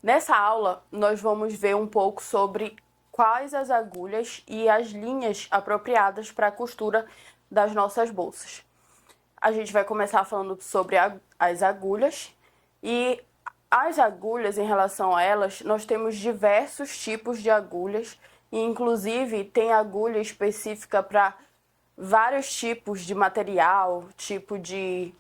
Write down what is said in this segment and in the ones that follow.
Nessa aula, nós vamos ver um pouco sobre quais as agulhas e as linhas apropriadas para a costura das nossas bolsas. A gente vai começar falando sobre as agulhas e as agulhas, em relação a elas, nós temos diversos tipos de agulhas e, inclusive, tem agulha específica para vários tipos de material, tipo de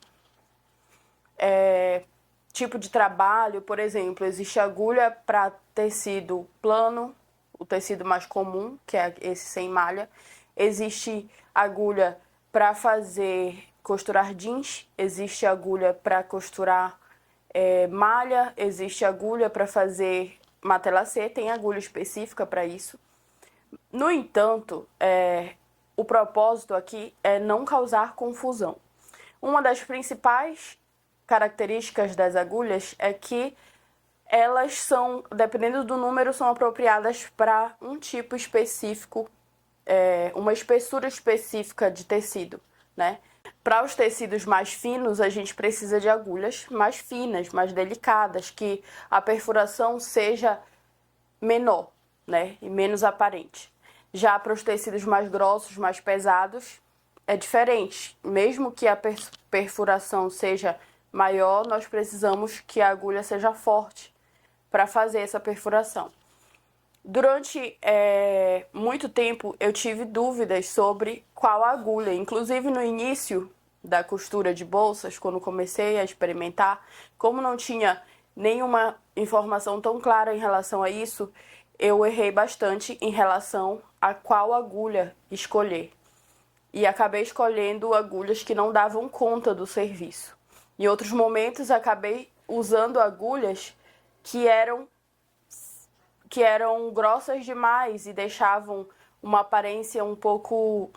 trabalho. Por exemplo, existe agulha para tecido plano, o tecido mais comum, que é esse sem malha. Existe agulha para costurar jeans, existe agulha para costurar malha, existe agulha para fazer matelassé, tem agulha específica para isso. No entanto, o propósito aqui é não causar confusão. Uma das principais características das agulhas é que elas são, dependendo do número, são apropriadas para um tipo específico, uma espessura específica de tecido, né? Para os tecidos mais finos, a gente precisa de agulhas mais finas, mais delicadas, que a perfuração seja menor, né? E menos aparente. Já para os tecidos mais grossos, mais pesados, é diferente. Mesmo que a perfuração seja maior, nós precisamos que a agulha seja forte para fazer essa perfuração. Durante muito tempo eu tive dúvidas sobre qual agulha. Inclusive no início da costura de bolsas, quando comecei a experimentar, como não tinha nenhuma informação tão clara em relação a isso, eu errei bastante em relação a qual agulha escolher. E acabei escolhendo agulhas que não davam conta do serviço. Em outros momentos, acabei usando agulhas que eram grossas demais e deixavam uma aparência um pouco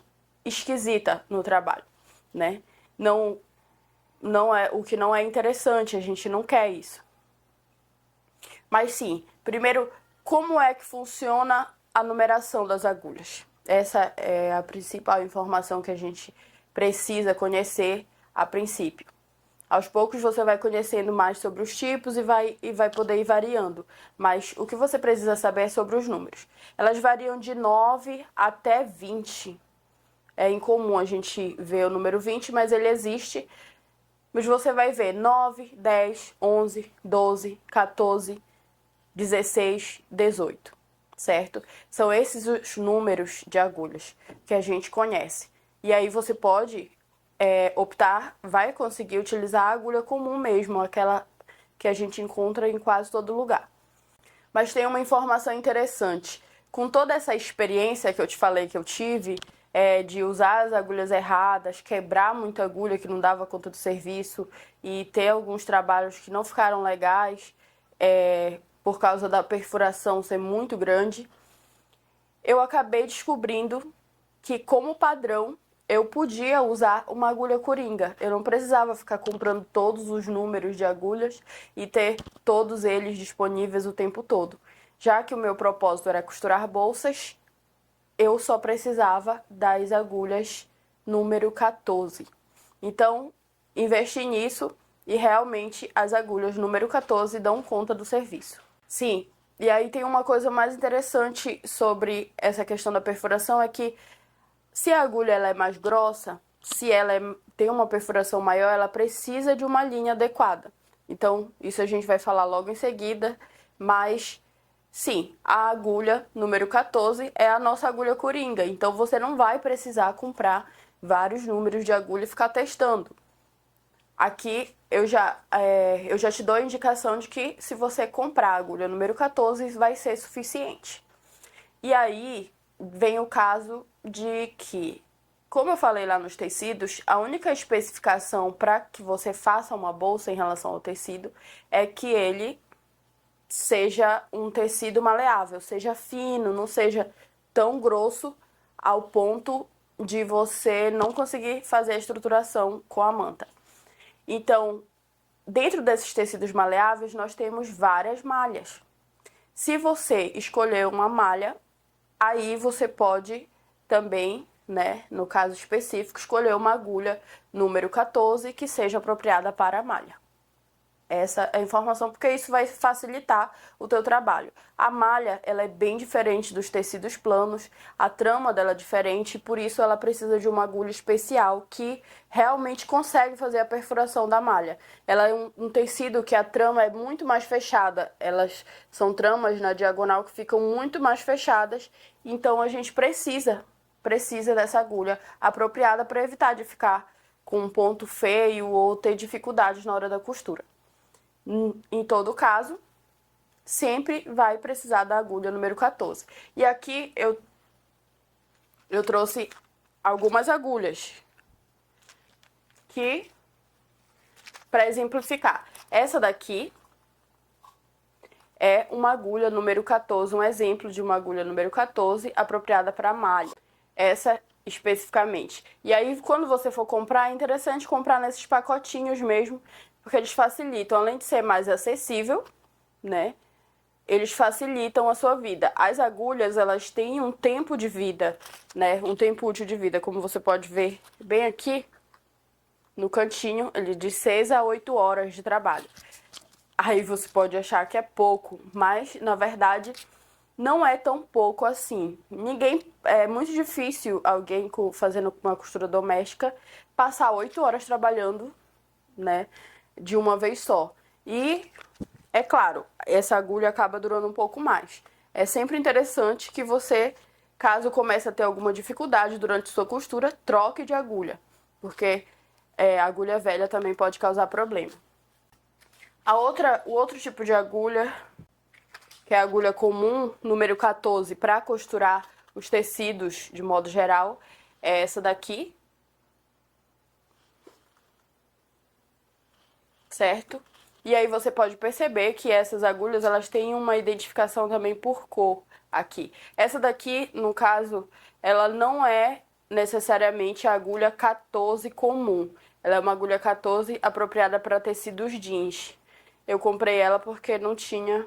esquisita no trabalho, né? Não é o que não é interessante, a gente não quer isso. Mas sim, primeiro, como é que funciona a numeração das agulhas? Essa é a principal informação que a gente precisa conhecer a princípio. Aos poucos você vai conhecendo mais sobre os tipos e vai poder ir variando. Mas o que você precisa saber é sobre os números. Elas variam de 9 até 20. É incomum a gente ver o número 20, mas ele existe. Mas você vai ver 9, 10, 11, 12, 14, 16, 18, certo? São esses os números de agulhas que a gente conhece. E aí você pode optar, vai conseguir utilizar a agulha comum mesmo, aquela que a gente encontra em quase todo lugar. Mas tem uma informação interessante. Com toda essa experiência que eu te falei que eu tive, de usar as agulhas erradas, quebrar muita agulha que não dava conta do serviço e ter alguns trabalhos que não ficaram legais, por causa da perfuração ser muito grande, eu acabei descobrindo que, como padrão, eu podia usar uma agulha coringa. Eu não precisava ficar comprando todos os números de agulhas e ter todos eles disponíveis o tempo todo. Já que o meu propósito era costurar bolsas, eu só precisava das agulhas número 14. Então, investi nisso e realmente as agulhas número 14 dão conta do serviço. Sim, e aí tem uma coisa mais interessante sobre essa questão da perfuração, é que se a agulha ela é mais grossa, se ela tem uma perfuração maior, ela precisa de uma linha adequada. Então, isso a gente vai falar logo em seguida, mas sim, a agulha número 14 é a nossa agulha coringa. Então, você não vai precisar comprar vários números de agulha e ficar testando. Aqui eu já te dou a indicação de que se você comprar a agulha número 14, vai ser suficiente. E aí vem o caso de que, como eu falei lá nos tecidos, a única especificação para que você faça uma bolsa em relação ao tecido é que ele seja um tecido maleável, seja fino, não seja tão grosso ao ponto de você não conseguir fazer a estruturação com a manta. Então, dentro desses tecidos maleáveis, nós temos várias malhas. Se você escolher uma malha, aí você pode também, né, no caso específico, escolher uma agulha número 14 que seja apropriada para a malha. essa é a informação, porque isso vai facilitar o teu trabalho. A malha, ela é bem diferente dos tecidos planos, a trama dela é diferente, por isso ela precisa de uma agulha especial que realmente consegue fazer a perfuração da malha. Ela é um tecido que a trama é muito mais fechada, elas são tramas na diagonal que ficam muito mais fechadas, então a gente precisa dessa agulha apropriada para evitar de ficar com um ponto feio ou ter dificuldades na hora da costura. Em todo caso, sempre vai precisar da agulha número 14. E aqui eu trouxe algumas agulhas que, para exemplificar, essa daqui é uma agulha número 14, um exemplo de uma agulha número 14 apropriada para malha. Essa especificamente. E aí, quando você for comprar, é interessante comprar nesses pacotinhos mesmo, porque eles facilitam, além de ser mais acessível, né? Eles facilitam a sua vida. As agulhas, elas têm um tempo de vida, né? Um tempo útil de vida, como você pode ver bem aqui no cantinho, ele de 6 a 8 horas de trabalho. Aí você pode achar que é pouco, mas na verdade não é tão pouco assim. É muito difícil alguém fazendo uma costura doméstica passar 8 horas trabalhando, né, de uma vez só. E, é claro, essa agulha acaba durando um pouco mais. É sempre interessante que você, caso comece a ter alguma dificuldade durante sua costura, troque de agulha, porque a agulha velha também pode causar problema. O outro tipo de agulha, que é a agulha comum, número 14, para costurar os tecidos de modo geral, é essa daqui. Certo? E aí você pode perceber que essas agulhas, elas têm uma identificação também por cor aqui. Essa daqui, no caso, ela não é necessariamente a agulha 14 comum. Ela é uma agulha 14 apropriada para tecidos jeans. Eu comprei ela porque não tinha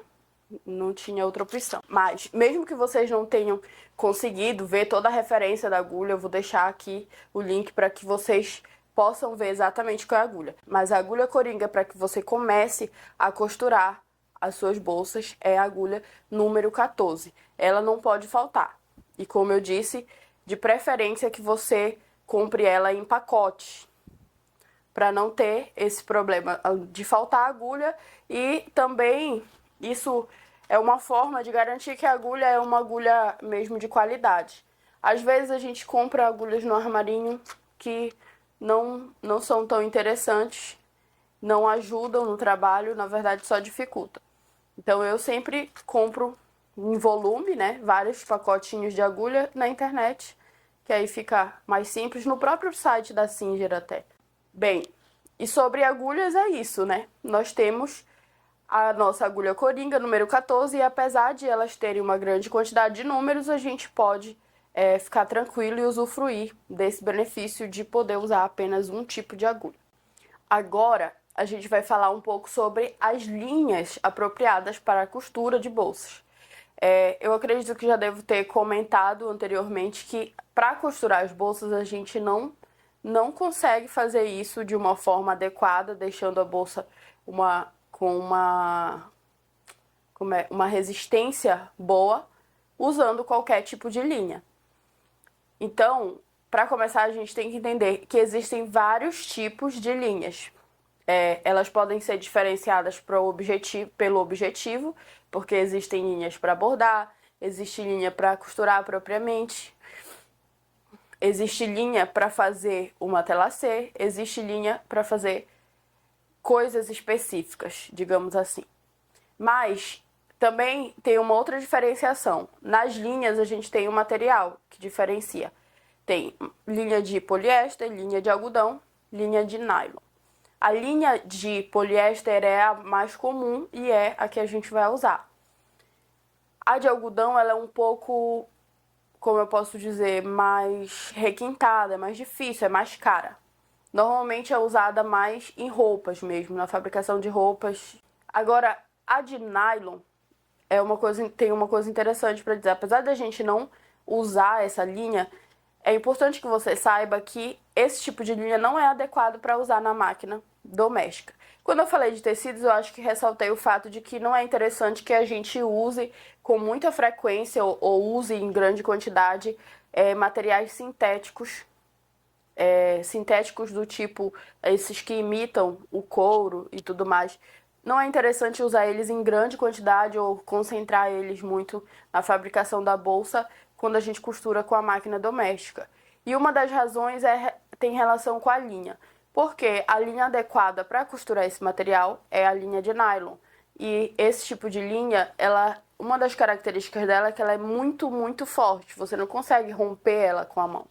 outra opção. Mas, mesmo que vocês não tenham conseguido ver toda a referência da agulha, eu vou deixar aqui o link para que vocês possam ver exatamente qual é a agulha. Mas a agulha coringa, para que você comece a costurar as suas bolsas, é a agulha número 14. Ela não pode faltar. E como eu disse, de preferência que você compre ela em pacote, para não ter esse problema de faltar agulha. E também isso é uma forma de garantir que a agulha é uma agulha mesmo de qualidade. Às vezes a gente compra agulhas no armarinho que não são tão interessantes, não ajudam no trabalho, na verdade só dificulta. Então eu sempre compro em volume, né, vários pacotinhos de agulha na internet, que aí fica mais simples, no próprio site da Singer até. Bem, e sobre agulhas é isso, né? Nós temos a nossa agulha coringa, número 14, e apesar de elas terem uma grande quantidade de números, a gente pode ficar tranquilo e usufruir desse benefício de poder usar apenas um tipo de agulha. Agora, a gente vai falar um pouco sobre as linhas apropriadas para a costura de bolsas. Eu acredito que já devo ter comentado anteriormente que para costurar as bolsas a gente não consegue fazer isso de uma forma adequada, deixando a bolsa com uma resistência boa, usando qualquer tipo de linha. Então, para começar, a gente tem que entender que existem vários tipos de linhas. Elas podem ser diferenciadas pelo objetivo, porque existem linhas para bordar, existe linha para costurar propriamente, existe linha para fazer uma telacê, existe linha para fazer coisas específicas, digamos assim. Mas também tem uma outra diferenciação. Nas linhas a gente tem um material que diferencia. Tem linha de poliéster, linha de algodão, linha de nylon. A linha de poliéster é a mais comum e é a que a gente vai usar. A de algodão, ela é um pouco, como eu posso dizer, mais requintada, é mais difícil, é mais cara. Normalmente é usada mais em roupas mesmo, na fabricação de roupas. Agora, a de nylon tem uma coisa interessante para dizer. Apesar da gente não usar essa linha, é importante que você saiba que esse tipo de linha não é adequado para usar na máquina doméstica. Quando eu falei de tecidos, eu acho que ressaltei o fato de que não é interessante que a gente use com muita frequência ou use em grande quantidade materiais sintéticos, sintéticos do tipo esses que imitam o couro e tudo mais. Não é interessante usar eles em grande quantidade ou concentrar eles muito na fabricação da bolsa quando a gente costura com a máquina doméstica. E uma das razões tem relação com a linha, porque a linha adequada para costurar esse material é a linha de nylon. E esse tipo de linha, uma das características dela é que ela é muito, muito forte. Você não consegue romper ela com a mão.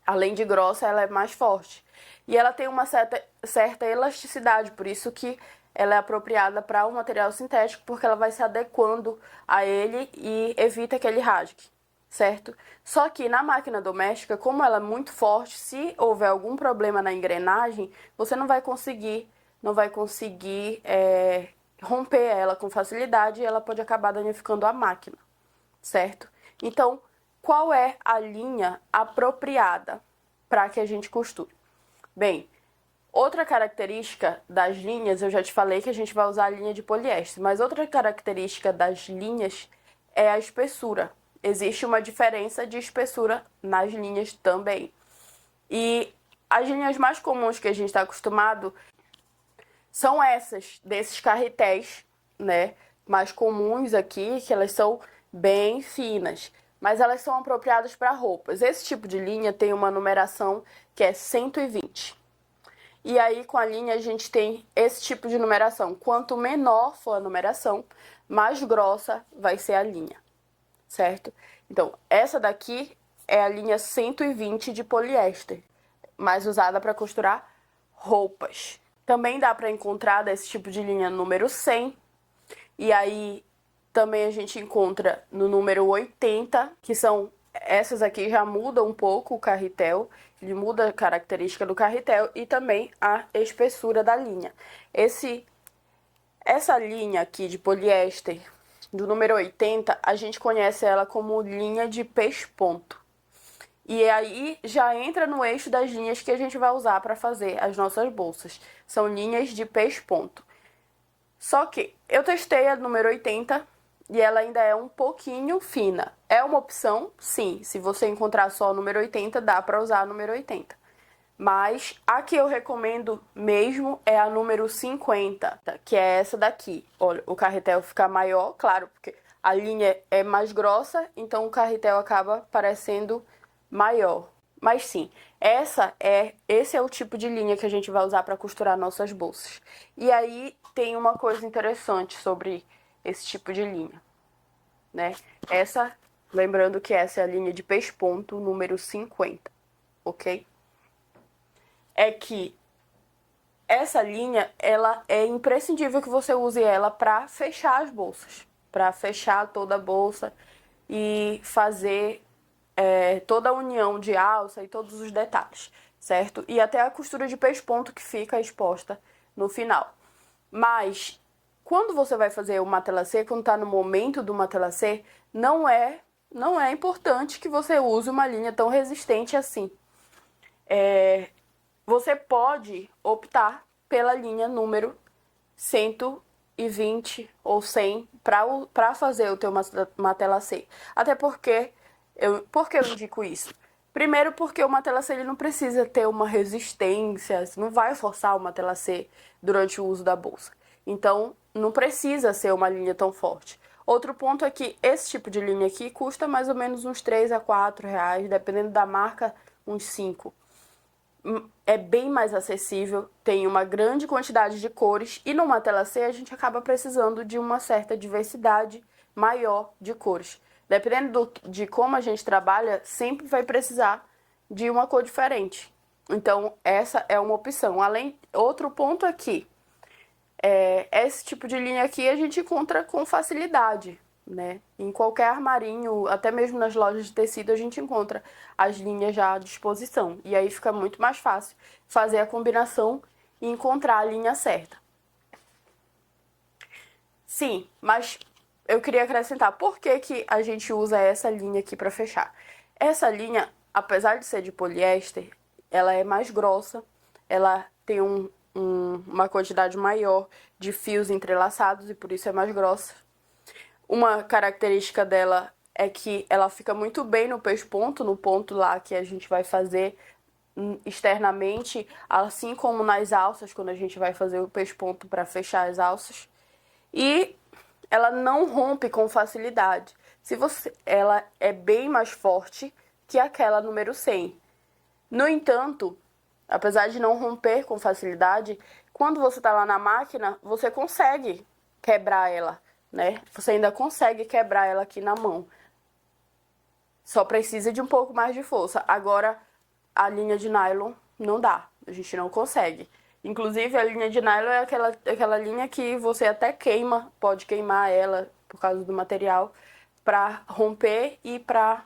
Além de grossa, ela é mais forte. E ela tem uma certa elasticidade, por isso que ela é apropriada para um material sintético, porque ela vai se adequando a ele e evita que ele rasgue, certo? Só que na máquina doméstica, como ela é muito forte, se houver algum problema na engrenagem, você não vai conseguir romper ela com facilidade e ela pode acabar danificando a máquina, certo? Então, qual é a linha apropriada para que a gente costure? Bem, outra característica das linhas, eu já te falei que a gente vai usar a linha de poliéster, mas outra característica das linhas é a espessura. Existe uma diferença de espessura nas linhas também. E as linhas mais comuns que a gente está acostumado são essas, desses carretéis, né? Mais comuns aqui, que elas são bem finas, mas elas são apropriadas para roupas. Esse tipo de linha tem uma numeração que é 120. E aí, com a linha, a gente tem esse tipo de numeração. Quanto menor for a numeração, mais grossa vai ser a linha, certo? Então, essa daqui é a linha 120 de poliéster, mais usada para costurar roupas. Também dá para encontrar desse tipo de linha número 100, e aí também a gente encontra no número 80, que são essas aqui já mudam um pouco o carretel, ele muda a característica do carretel e também a espessura da linha. Essa linha aqui de poliéster, do número 80, a gente conhece ela como linha de pesponto. E aí já entra no eixo das linhas que a gente vai usar para fazer as nossas bolsas. São linhas de pesponto. Só que eu testei a número 80 e ela ainda é um pouquinho fina. É uma opção, sim. Se você encontrar só o número 80, dá para usar a número 80. Mas a que eu recomendo mesmo é a número 50, que é essa daqui. Olha, o carretel fica maior, claro, porque a linha é mais grossa, então o carretel acaba parecendo maior. Mas sim, esse é o tipo de linha que a gente vai usar para costurar nossas bolsas. E aí tem uma coisa interessante sobre esse tipo de linha, né? Lembrando que essa é a linha de pesponto número 50, ok? É que essa linha, ela é imprescindível que você use ela para fechar as bolsas, para fechar toda a bolsa e fazer toda a união de alça e todos os detalhes, certo? E até a costura de pesponto que fica exposta no final. Mas quando você vai fazer o matelacê, quando está no momento do matelacê, não é importante que você use uma linha tão resistente assim. Você pode optar pela linha número 120 ou 100 para fazer o teu matelacê. Até porque por que eu indico isso? Primeiro porque o matelacê ele não precisa ter uma resistência, não vai forçar o matelacê durante o uso da bolsa. Então, não precisa ser uma linha tão forte. Outro ponto é que esse tipo de linha aqui custa mais ou menos uns 3 a 4 reais, dependendo da marca, uns 5. É bem mais acessível, tem uma grande quantidade de cores e no matelacê a gente acaba precisando de uma certa diversidade maior de cores. Dependendo de como a gente trabalha, sempre vai precisar de uma cor diferente. Então, essa é uma opção. Outro ponto aqui, esse tipo de linha aqui a gente encontra com facilidade, né? Em qualquer armarinho, até mesmo nas lojas de tecido, a gente encontra as linhas já à disposição. E aí fica muito mais fácil fazer a combinação e encontrar a linha certa. Sim, mas eu queria acrescentar por que a gente usa essa linha aqui para fechar. Essa linha, apesar de ser de poliéster, ela é mais grossa, ela tem uma quantidade maior de fios entrelaçados e por isso é mais grossa. Uma característica dela é que ela fica muito bem no pesponto, no ponto lá que a gente vai fazer externamente, assim como nas alças, quando a gente vai fazer o pesponto para fechar as alças. E ela não rompe com facilidade. Ela é bem mais forte que aquela número 100. No entanto, apesar de não romper com facilidade, quando você está lá na máquina, você consegue quebrar ela, né? Você ainda consegue quebrar ela aqui na mão. Só precisa de um pouco mais de força. Agora, a linha de nylon não dá. A gente não consegue. Inclusive, a linha de nylon é aquela linha que você até queima, pode queimar ela por causa do material, para romper e para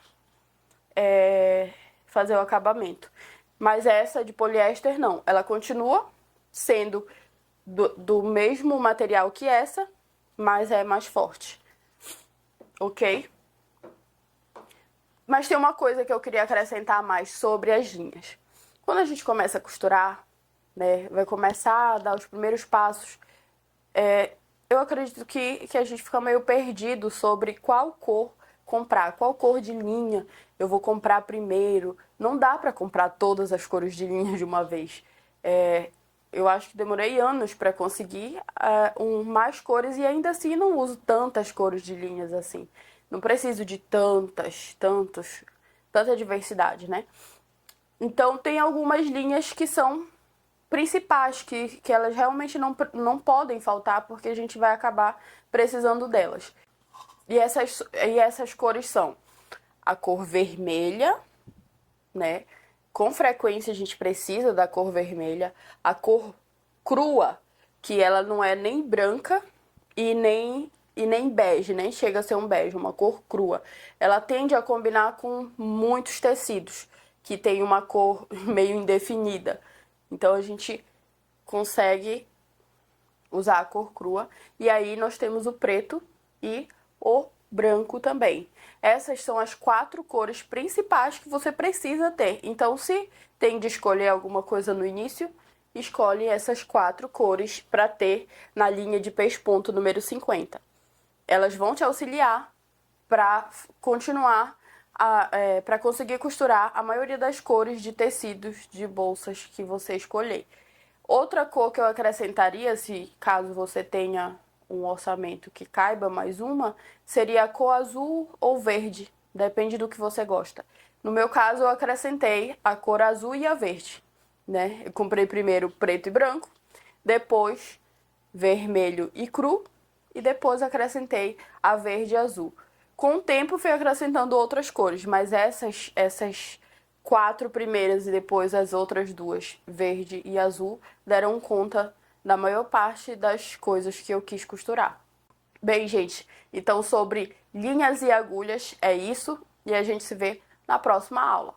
fazer o acabamento. Mas essa de poliéster não. Ela continua sendo do mesmo material que essa, mas é mais forte. Ok? Mas tem uma coisa que eu queria acrescentar mais sobre as linhas. Quando a gente começa a costurar, né, vai começar a dar os primeiros passos, eu acredito que a gente fica meio perdido sobre qual cor comprar, qual cor de linha eu vou comprar primeiro. Não dá para comprar todas as cores de linha de uma vez. Eu acho que demorei anos para conseguir mais cores e ainda assim não uso tantas cores de linhas assim. Não preciso de tanta diversidade, né? Então tem algumas linhas que são principais, que elas realmente não podem faltar, porque a gente vai acabar precisando delas. E essas cores são a cor vermelha, né? Com frequência a gente precisa da cor vermelha. A cor crua, que ela não é nem branca e nem bege, nem chega a ser um bege, uma cor crua. Ela tende a combinar com muitos tecidos, que tem uma cor meio indefinida. Então a gente consegue usar a cor crua. E aí nós temos o preto e o branco também. Essas são as 4 cores principais que você precisa ter. Então, se tem de escolher alguma coisa no início, escolhe essas 4 cores para ter na linha de pesponto número 50. Elas vão te auxiliar para continuar, para conseguir costurar a maioria das cores de tecidos de bolsas que você escolher. Outra cor que eu acrescentaria, se caso você tenha um orçamento que caiba mais uma, seria a cor azul ou verde, depende do que você gosta. No meu caso, eu acrescentei a cor azul e a verde, né? Eu comprei primeiro preto e branco, depois vermelho e cru, e depois acrescentei a verde e azul. Com o tempo, fui acrescentando outras cores, mas essas 4 primeiras e depois as outras 2, verde e azul, deram conta da maior parte das coisas que eu quis costurar. Bem, gente, então sobre linhas e agulhas é isso, e a gente se vê na próxima aula.